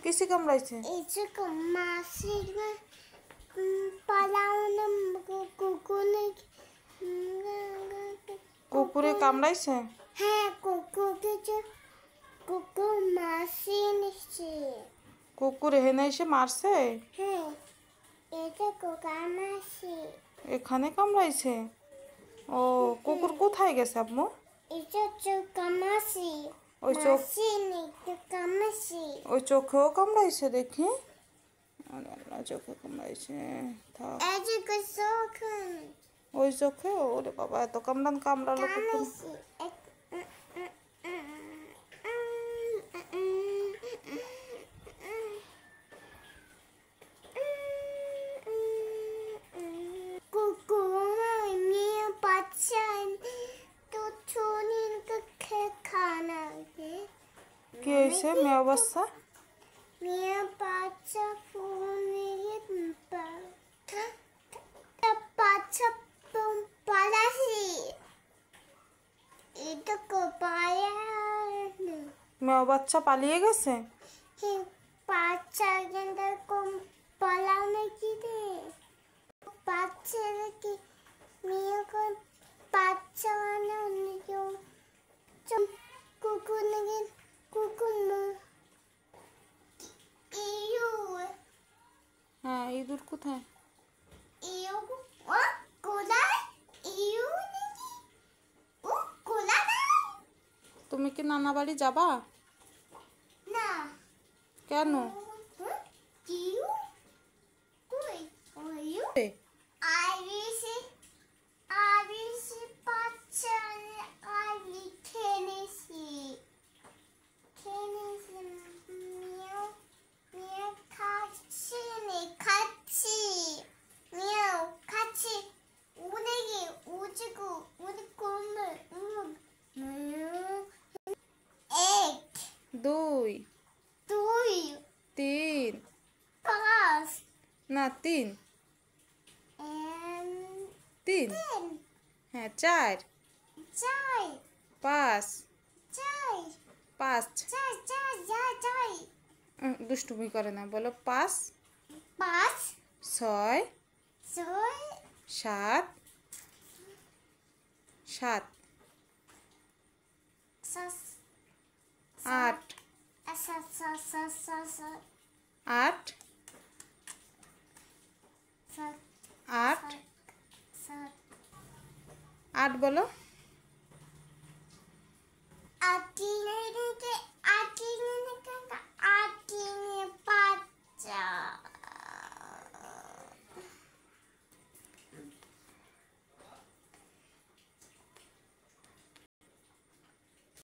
किसी कामड़ाइছে কুকুরে কামড়াইছে হ্যাঁ কুকুর মাসি নিচ্ছে কুকুর এখানে এসে মারছে হ্যাঁ এটা কুকুর মাসি এখানে কামড়াইছে ও কুকুর কোথায় গেছে আম্মু এটা কামাসি ওই চোখ কামাসি ওই চোখেও কামড়াইছে দেখি আল্লাহ চোখে কামড়াইছে থাক ওই চোখে ওরে বাবা এত কামড়ালো কুকুর কি হয়েছে মেয়ে অবস্থা মেয়ে বাচ্চা পালিয়ে গেছে হ্যাঁ ইঁদুর কোথায় তুমি কি নানা বাড়ি যাবা না কেন দুই তিন না তিন তিন হ্যাঁ চার পাঁচ পাঁচ দুষ্টুমি করে না বলো পাঁচ ছয় সাত সাত আট আট আট আট বলো